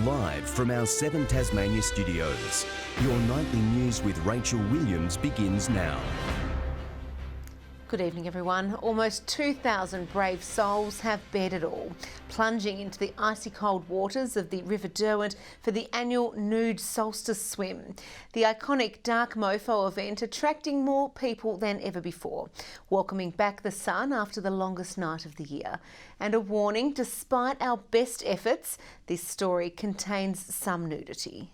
Live from our 7 Tasmania studios, your nightly news with Rachel Williams begins now. Good evening, everyone. Almost 2,000 brave souls have bared it all, plunging into the icy cold waters of the River Derwent for the annual nude solstice swim. The iconic dark mofo event attracting more people than ever before, welcoming back the sun after the longest night of the year. And a warning, despite our best efforts, this story contains some nudity.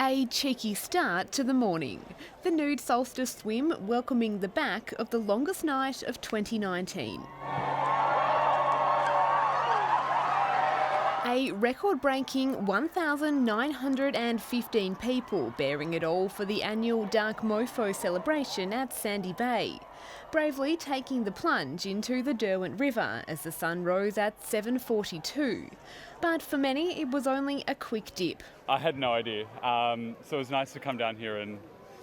A cheeky start to the morning. The nude solstice swim welcoming the back of the longest night of 2019. A record-breaking 1,915 people bearing it all for the annual Dark Mofo celebration at Sandy Bay, bravely taking the plunge into the Derwent River as the sun rose at 7:42. But for many, it was only a quick dip. I had no idea, so it was nice to come down here and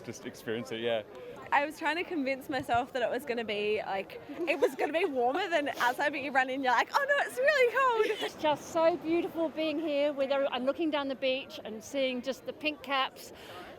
just experience it, yeah. I was trying to convince myself that it was going to be warmer than outside, but you run in and you're like, oh no, it's really cold. It's just so beautiful being here with everyone, looking down the beach and seeing just the pink caps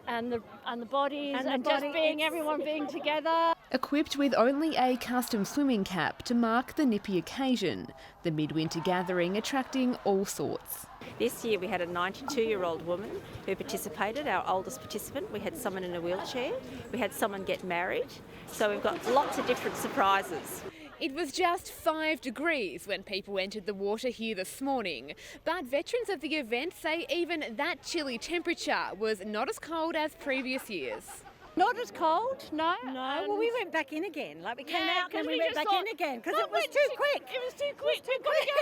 and the bodies and just being everyone being together. Equipped with only a custom swimming cap to mark the nippy occasion, the midwinter gathering attracting all sorts. This year we had a 92-year-old woman who participated, our oldest participant. We had someone in a wheelchair, we had someone get married, so we've got lots of different surprises. It was just 5 degrees when people entered the water here this morning, but veterans of the event say even that chilly temperature was not as cold as previous years. Not as cold, no. No, well, we went back in again. Like we came out and we went back in again because it was too quick. It was too quick. We've got to go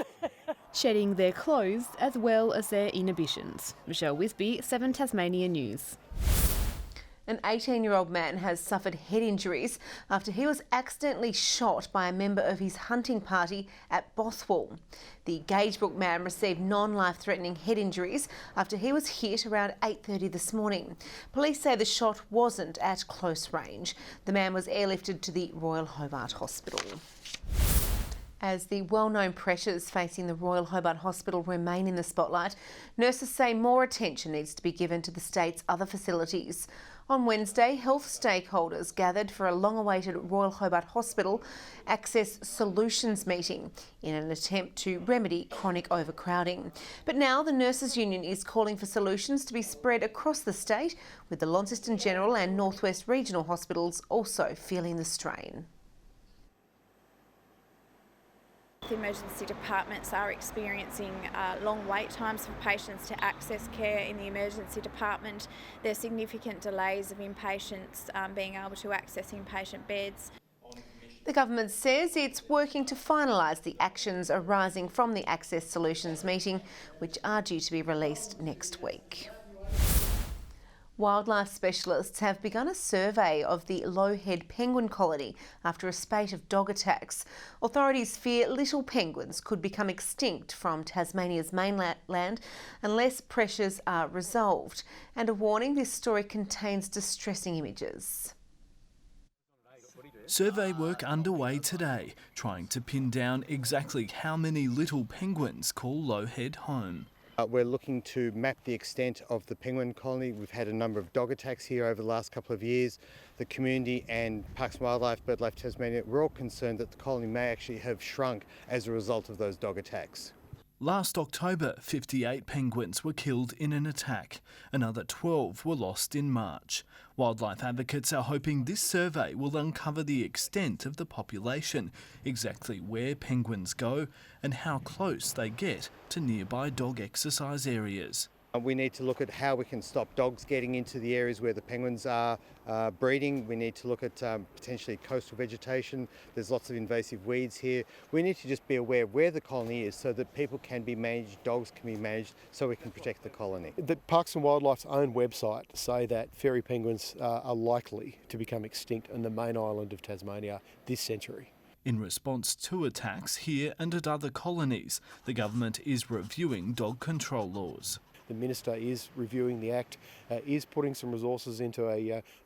again. Shedding their clothes as well as their inhibitions. Michelle Wisby, 7 Tasmania News. An 18-year-old man has suffered head injuries after he was accidentally shot by a member of his hunting party at Bothwell. The Gagebrook man received non-life-threatening head injuries after he was hit around 8:30 this morning. Police say the shot wasn't at close range. The man was airlifted to the Royal Hobart Hospital. As the well-known pressures facing the Royal Hobart Hospital remain in the spotlight, nurses say more attention needs to be given to the state's other facilities. On Wednesday, health stakeholders gathered for a long-awaited Royal Hobart Hospital Access Solutions meeting in an attempt to remedy chronic overcrowding. But now the Nurses Union is calling for solutions to be spread across the state, with the Launceston General and North West Regional Hospitals also feeling the strain. The emergency departments are experiencing long wait times for patients to access care in the emergency department. There are significant delays of inpatients being able to access inpatient beds. The government says it's working to finalise the actions arising from the Access Solutions meeting, which are due to be released next week. Wildlife specialists have begun a survey of the Lowhead penguin colony after a spate of dog attacks. Authorities fear little penguins could become extinct from Tasmania's mainland unless pressures are resolved. And a warning, this story contains distressing images. Survey work underway today, trying to pin down exactly how many little penguins call Lowhead home. We're looking to map the extent of the penguin colony. We've had a number of dog attacks here over the last couple of years. The community and Parks and Wildlife, BirdLife Tasmania, we're all concerned that the colony may actually have shrunk as a result of those dog attacks. Last October, 58 penguins were killed in an attack. Another 12 were lost in March. Wildlife advocates are hoping this survey will uncover the extent of the population, exactly where penguins go and how close they get to nearby dog exercise areas. We need to look at how we can stop dogs getting into the areas where the penguins are breeding. We need to look at potentially coastal vegetation. There's lots of invasive weeds here. We need to just be aware of where the colony is so that people can be managed, dogs can be managed, so we can protect the colony. The Parks and Wildlife's own website say that fairy penguins are likely to become extinct on the main island of Tasmania this century. In response to attacks here and at other colonies, the government is reviewing dog control laws. The Minister is reviewing the Act, is putting some resources into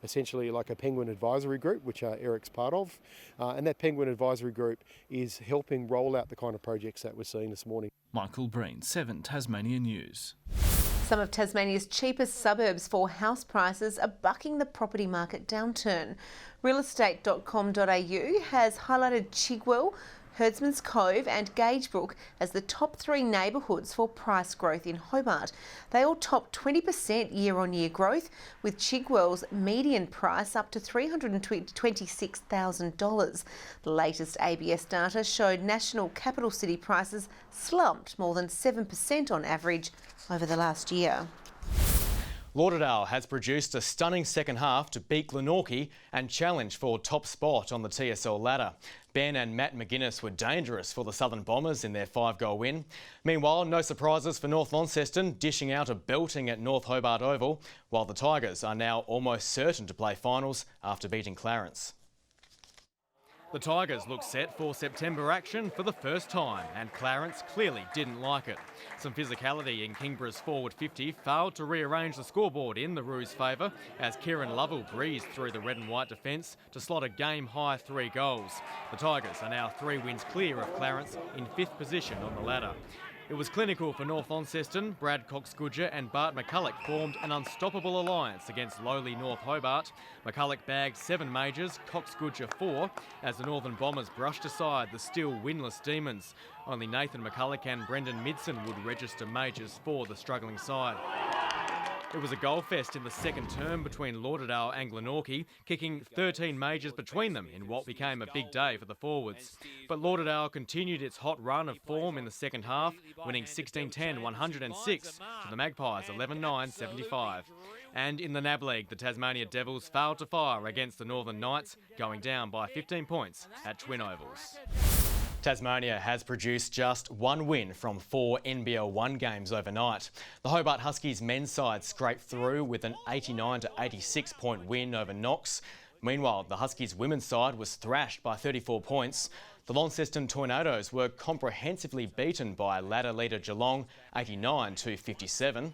essentially like a penguin advisory group, which Eric's part of. And that penguin advisory group is helping roll out the kind of projects that we're seeing this morning. Michael Breen, 7 Tasmanian News. Some of Tasmania's cheapest suburbs for house prices are bucking the property market downturn. Realestate.com.au has highlighted Chigwell, Herdsman's Cove and Gagebrook as the top 3 neighbourhoods for price growth in Hobart. They all topped 20% year-on-year growth, with Chigwell's median price up to $326,000. The latest ABS data showed national capital city prices slumped more than 7% on average over the last year. Lauderdale has produced a stunning second half to beat Glenorchy and challenge for top spot on the TSL ladder. Ben and Matt McGuinness were dangerous for the Southern Bombers in their 5-goal win. Meanwhile, no surprises for North Launceston, dishing out a belting at North Hobart Oval, while the Tigers are now almost certain to play finals after beating Clarence. The Tigers look set for September action for the first time, and Clarence clearly didn't like it. Some physicality in Kingborough's forward 50 failed to rearrange the scoreboard in the Roos' favour as Kieran Lovell breezed through the red and white defence to slot a game-high 3 goals. The Tigers are now 3 wins clear of Clarence in 5th position on the ladder. It was clinical for North Launceston. Brad Cox-Goodger and Bart McCulloch formed an unstoppable alliance against lowly North Hobart. McCulloch bagged 7 majors, Cox-Goodger 4, as the Northern Bombers brushed aside the still winless Demons. Only Nathan McCulloch and Brendan Midson would register majors for the struggling side. It was a goal fest in the second term between Lauderdale and Glenorchy, kicking 13 majors between them in what became a big day for the forwards. But Lauderdale continued its hot run of form in the second half, winning 16-10-106 to the Magpies 11-9-75. And in the NAB League, the Tasmania Devils failed to fire against the Northern Knights, going down by 15 points at Twin Ovals. Tasmania has produced just 1 win from 4 NBL 1 games overnight. The Hobart Huskies men's side scraped through with an 89-86 point win over Knox. Meanwhile, the Huskies women's side was thrashed by 34 points. The Launceston Tornadoes were comprehensively beaten by ladder leader Geelong 89-57.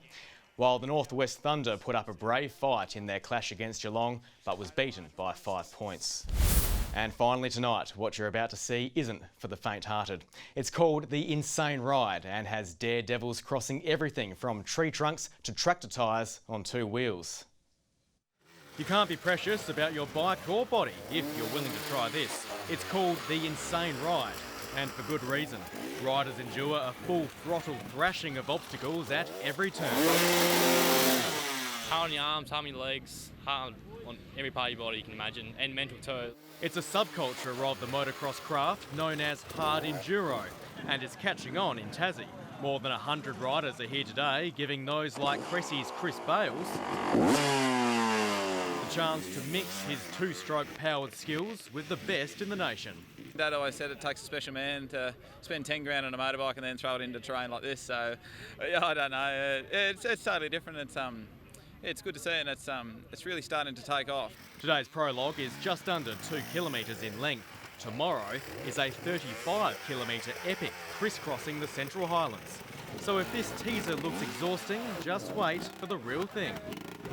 While the Northwest Thunder put up a brave fight in their clash against Geelong, but was beaten by 5 points. And finally tonight, what you're about to see isn't for the faint-hearted. It's called The Insane Ride and has daredevils crossing everything from tree trunks to tractor tyres on 2 wheels. You can't be precious about your bike or body if you're willing to try this. It's called The Insane Ride, and for good reason. Riders endure a full throttle thrashing of obstacles at every turn. Hard on your arms, hard on your legs, hard on every part of your body you can imagine, and mental too. It's a subculture of the motocross craft known as hard enduro, and it's catching on in Tassie. More than 100 riders are here today, giving those like Cressy's Chris Bales the chance to mix his 2-stroke powered skills with the best in the nation. Dad always said it takes a special man to spend 10 grand on a motorbike and then throw it into terrain like this, so yeah, I don't know, it's totally different. It's good to see, and it's really starting to take off. Today's prologue is just under 2 kilometres in length. Tomorrow is a 35-kilometre epic crisscrossing the Central Highlands. So if this teaser looks exhausting, just wait for the real thing.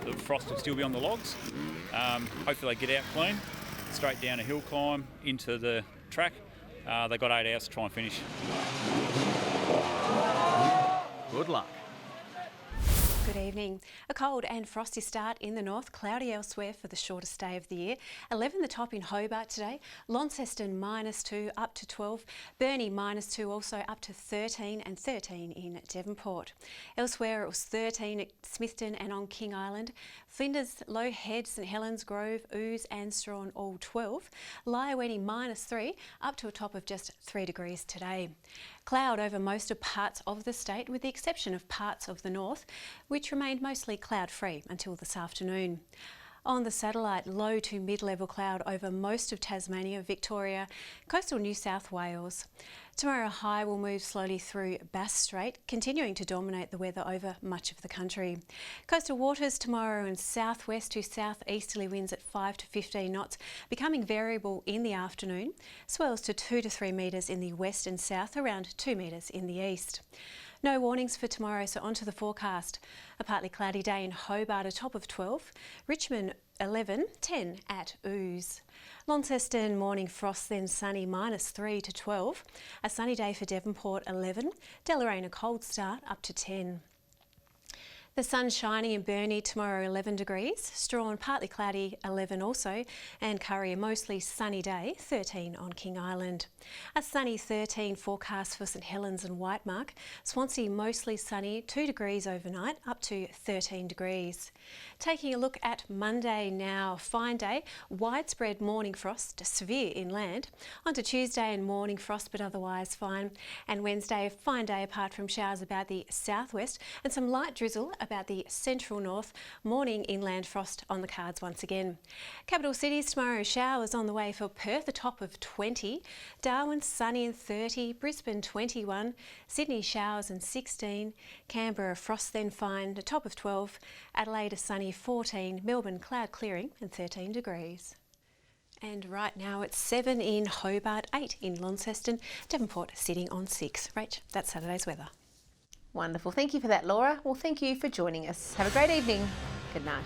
The frost will still be on the logs. Hopefully they get out clean, straight down a hill climb into the track. They've got 8 hours to try and finish. Good luck. Good evening. A cold and frosty start in the north, cloudy elsewhere for the shortest day of the year. 11 the top in Hobart today, Launceston -2 up to 12, Burnie -2 also up to 13 and 13 in Devonport. Elsewhere it was 13 at Smithton and on King Island, Flinders, Low Head, St Helens, Grove, Ouse and Strawn all 12, Lyowetty -3 up to a top of just 3 degrees today. Cloud over most of parts of the state with the exception of parts of the north, which remained mostly cloud-free until this afternoon. On the satellite, low to mid-level cloud over most of Tasmania, Victoria, coastal New South Wales. Tomorrow high will move slowly through Bass Strait, continuing to dominate the weather over much of the country. Coastal waters tomorrow and southwest to southeasterly winds at 5 to 15 knots, becoming variable in the afternoon. Swells to 2 to 3 metres in the west and south, around 2 metres in the east. No warnings for tomorrow, so onto the forecast. A partly cloudy day in Hobart, a top of 12. Richmond 11, 10 at Ooze. Launceston morning frost, then sunny, -3 to 12. A sunny day for Devonport 11. Deloraine a cold start, up to 10. The sun shining in Burnie tomorrow 11 degrees, Strahan partly cloudy 11 also, and Curry a mostly sunny day 13 on King Island. A sunny 13 forecast for St Helens and Whitemark, Swansea mostly sunny 2 degrees overnight up to 13 degrees. Taking a look at Monday now, fine day, widespread morning frost, severe inland. Onto Tuesday and morning frost but otherwise fine, and Wednesday a fine day apart from showers about the southwest and some light drizzle about the central north. Morning inland frost on the cards once again. Capital cities tomorrow, showers on the way for Perth, a top of 20. Darwin sunny and 30. Brisbane 21. Sydney showers and 16. Canberra frost then fine, a top of 12. Adelaide a sunny 14. Melbourne cloud clearing and 13 degrees. And right now it's 7 in Hobart, 8 in Launceston. Devonport sitting on 6. Rach, that's Saturday's weather. Wonderful. Thank you for that, Laura. Well, thank you for joining us. Have a great evening. Good night.